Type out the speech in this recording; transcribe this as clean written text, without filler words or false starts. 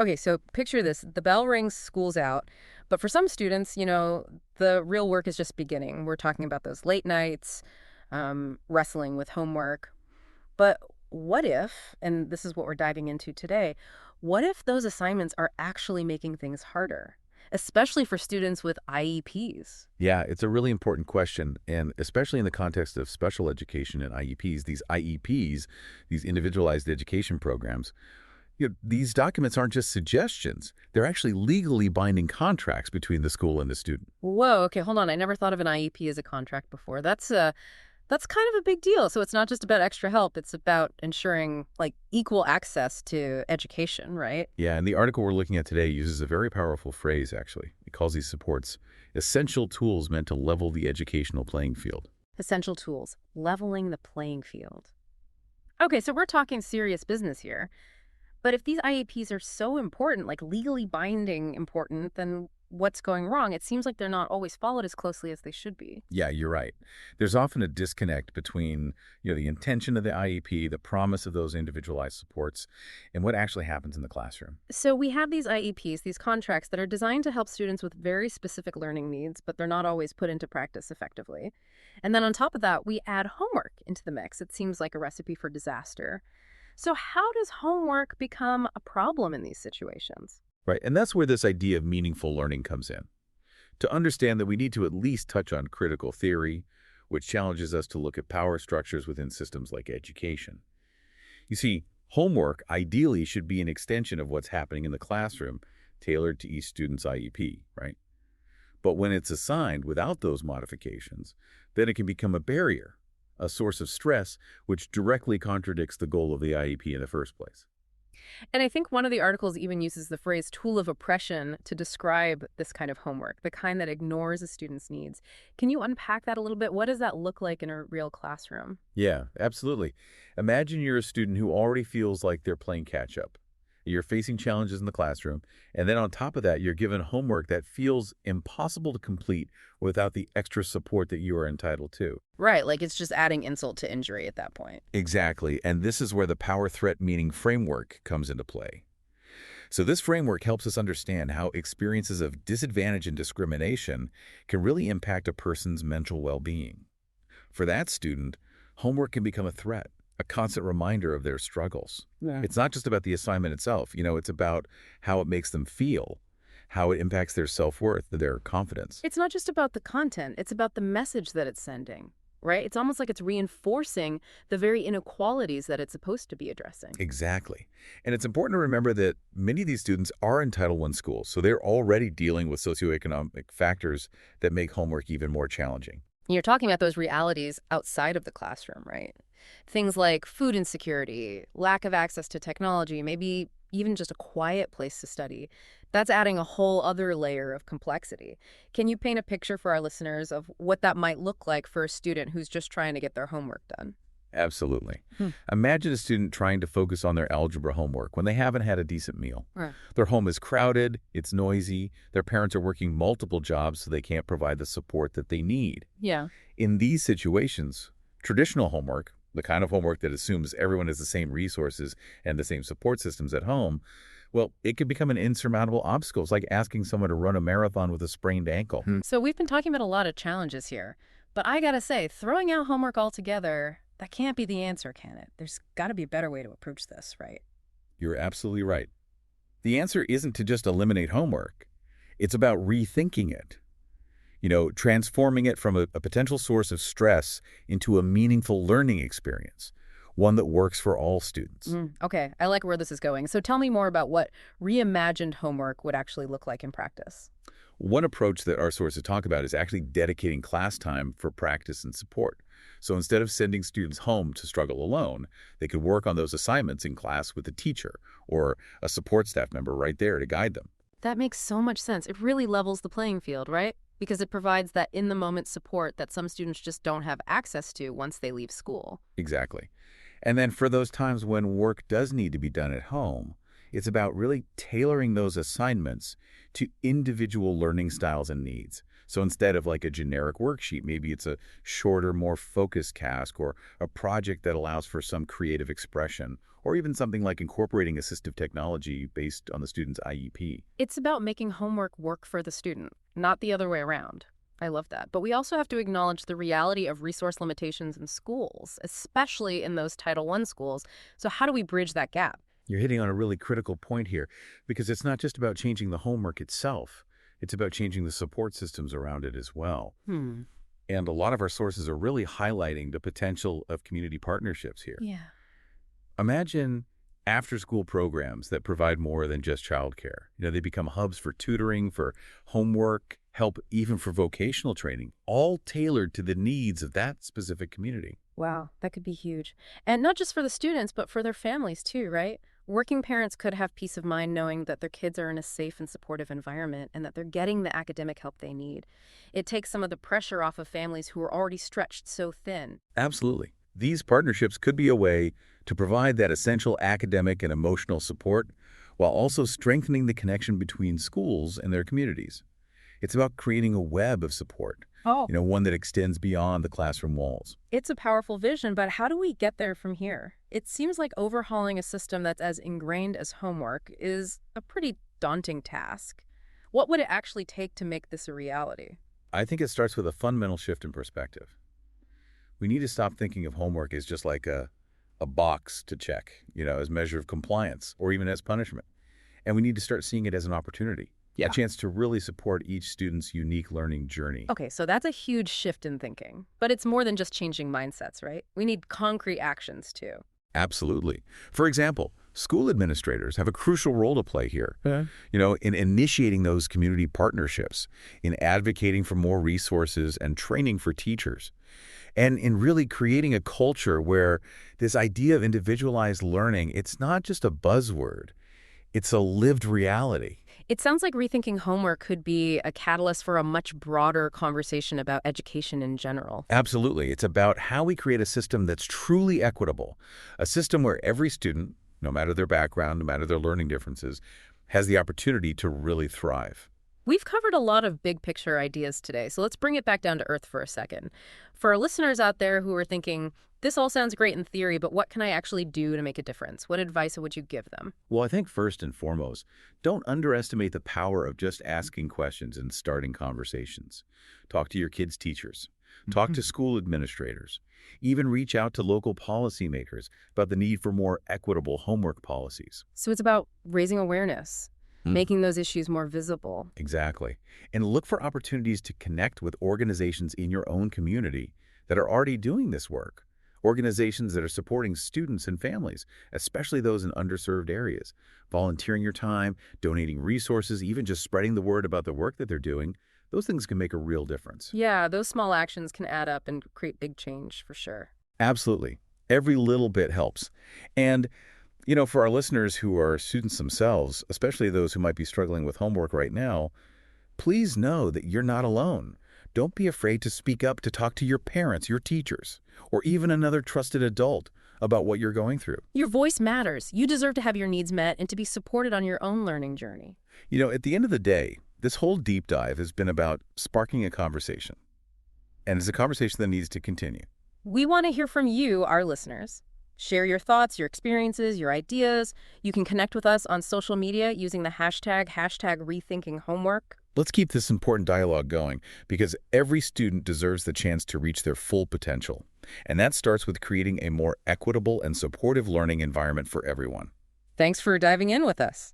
Okay, so picture this. The bell rings, school's out. But for some students, the real work is just beginning. We're talking about those late nights, wrestling with homework. But what if, and this is what we're diving into today, what if those assignments are actually making things harder, especially for students with IEPs? Yeah, it's a really important question, and especially in the context of special education and IEPs, these individualized education programs, these documents aren't just suggestions. They're actually legally binding contracts between the school and the student. Whoa, okay, hold on. I never thought of an IEP as a contract before. That's kind of a big deal. So it's not just about extra help, it's about ensuring like equal access to education, right? Yeah, and the article we're looking at today uses a very powerful phrase, actually. It calls these supports essential tools meant to level the educational playing field. Essential tools, leveling the playing field. Okay, so we're talking serious business here. But if these IEPs are so important, like legally binding important, then what's going wrong? It seems like they're not always followed as closely as they should be. Yeah, you're right. There's often a disconnect between, the intention of the IEP, the promise of those individualized supports, and what actually happens in the classroom. So we have these IEPs, these contracts that are designed to help students with very specific learning needs, but they're not always put into practice effectively. And then on top of that, we add homework into the mix. It seems like a recipe for disaster. So how does homework become a problem in these situations? Right, and that's where this idea of meaningful learning comes in. To understand that we need to at least touch on critical theory, which challenges us to look at power structures within systems like education. You see, homework ideally should be an extension of what's happening in the classroom, tailored to each student's IEP, right? But when it's assigned without those modifications, then it can become a barrier, a source of stress, which directly contradicts the goal of the IEP in the first place. And I think one of the articles even uses the phrase tool of oppression to describe this kind of homework, the kind that ignores a student's needs. Can you unpack that a little bit? What does that look like in a real classroom? Yeah, absolutely. Imagine you're a student who already feels like they're playing catch up. You're facing challenges in the classroom, and then on top of that, you're given homework that feels impossible to complete without the extra support that you are entitled to. Right, like it's just adding insult to injury at that point. Exactly, and this is where the power threat meaning framework comes into play. So this framework helps us understand how experiences of disadvantage and discrimination can really impact a person's mental well-being. For that student, homework can become a threat, a constant reminder of their struggles. Yeah. It's not just about the assignment itself, it's about how it makes them feel, how it impacts their self-worth, their confidence. It's not just about the content, it's about the message that it's sending, right? It's almost like it's reinforcing the very inequalities that it's supposed to be addressing. Exactly. And it's important to remember that many of these students are in Title I schools, so they're already dealing with socioeconomic factors that make homework even more challenging. You're talking about those realities outside of the classroom, right? Things like food insecurity, lack of access to technology, maybe even just a quiet place to study. That's adding a whole other layer of complexity. Can you paint a picture for our listeners of what that might look like for a student who's just trying to get their homework done? Absolutely. Hmm. Imagine a student trying to focus on their algebra homework when they haven't had a decent meal. Right. Their home is crowded, it's noisy, their parents are working multiple jobs so they can't provide the support that they need. Yeah. In these situations, traditional homework, the kind of homework that assumes everyone has the same resources and the same support systems at home, well, it can become an insurmountable obstacle. It's like asking someone to run a marathon with a sprained ankle. So we've been talking about a lot of challenges here, but I gotta say, throwing out homework altogether, that can't be the answer, can it? There's gotta be a better way to approach this, right? You're absolutely right. The answer isn't to just eliminate homework. It's about rethinking it. Transforming it from a potential source of stress into a meaningful learning experience, one that works for all students. Okay, I like where this is going. So tell me more about what reimagined homework would actually look like in practice. One approach that our sources talk about is actually dedicating class time for practice and support. So instead of sending students home to struggle alone, they could work on those assignments in class with a teacher or a support staff member right there to guide them. That makes so much sense. It really levels the playing field, right? Because it provides that in-the-moment support that some students just don't have access to once they leave school. Exactly. And then for those times when work does need to be done at home, it's about really tailoring those assignments to individual learning styles and needs. So instead of like a generic worksheet, maybe it's a shorter, more focused task or a project that allows for some creative expression, or even something like incorporating assistive technology based on the student's IEP. It's about making homework work for the student, not the other way around. I love that. But we also have to acknowledge the reality of resource limitations in schools, especially in those Title I schools. So how do we bridge that gap? You're hitting on a really critical point here because it's not just about changing the homework itself. It's about changing the support systems around it as well. Hmm. And a lot of our sources are really highlighting the potential of community partnerships here. Yeah. Imagine after-school programs that provide more than just childcare. They become hubs for tutoring, for homework, help even for vocational training, all tailored to the needs of that specific community. Wow, that could be huge. And not just for the students, but for their families too, right? Working parents could have peace of mind knowing that their kids are in a safe and supportive environment and that they're getting the academic help they need. It takes some of the pressure off of families who are already stretched so thin. Absolutely. These partnerships could be a way to provide that essential academic and emotional support while also strengthening the connection between schools and their communities. It's about creating a web of support, Oh, one that extends beyond the classroom walls. it's a powerful vision, but how do we get there from here? It seems like overhauling a system that's as ingrained as homework is a pretty daunting task. What would it actually take to make this a reality? I think it starts with a fundamental shift in perspective. We need to stop thinking of homework as just like a box to check, as measure of compliance or even as punishment. And we need to start seeing it as an opportunity, a chance to really support each student's unique learning journey. Okay, so that's a huge shift in thinking. But it's more than just changing mindsets, right? We need concrete actions too. Absolutely. For example, school administrators have a crucial role to play here, in initiating those community partnerships, in advocating for more resources and training for teachers, and in really creating a culture where this idea of individualized learning, it's not just a buzzword, it's a lived reality. It sounds like rethinking homework could be a catalyst for a much broader conversation about education in general. Absolutely. It's about how we create a system that's truly equitable, a system where every student, no matter their background, no matter their learning differences, has the opportunity to really thrive. We've covered a lot of big picture ideas today, so let's bring it back down to earth for a second. For our listeners out there who are thinking, this all sounds great in theory, but what can I actually do to make a difference? What advice would you give them? Well, I think first and foremost, don't underestimate the power of just asking questions and starting conversations. Talk to your kids' teachers. Talk to school administrators. Even reach out to local policymakers about the need for more equitable homework policies. So it's about raising awareness, making those issues more visible. Exactly. And look for opportunities to connect with organizations in your own community that are already doing this work. Organizations that are supporting students and families, especially those in underserved areas. Volunteering your time, donating resources, even just spreading the word about the work that they're doing, those things can make a real difference. Yeah, those small actions can add up and create big change for sure. Absolutely. Every little bit helps. And, for our listeners who are students themselves, especially those who might be struggling with homework right now, please know that you're not alone. Don't be afraid to speak up, to talk to your parents, your teachers, or even another trusted adult about what you're going through. Your voice matters. You deserve to have your needs met and to be supported on your own learning journey. At the end of the day, this whole deep dive has been about sparking a conversation. And it's a conversation that needs to continue. We want to hear from you, our listeners. Share your thoughts, your experiences, your ideas. You can connect with us on social media using the hashtag #rethinkinghomework. Let's keep this important dialogue going because every student deserves the chance to reach their full potential. And that starts with creating a more equitable and supportive learning environment for everyone. Thanks for diving in with us.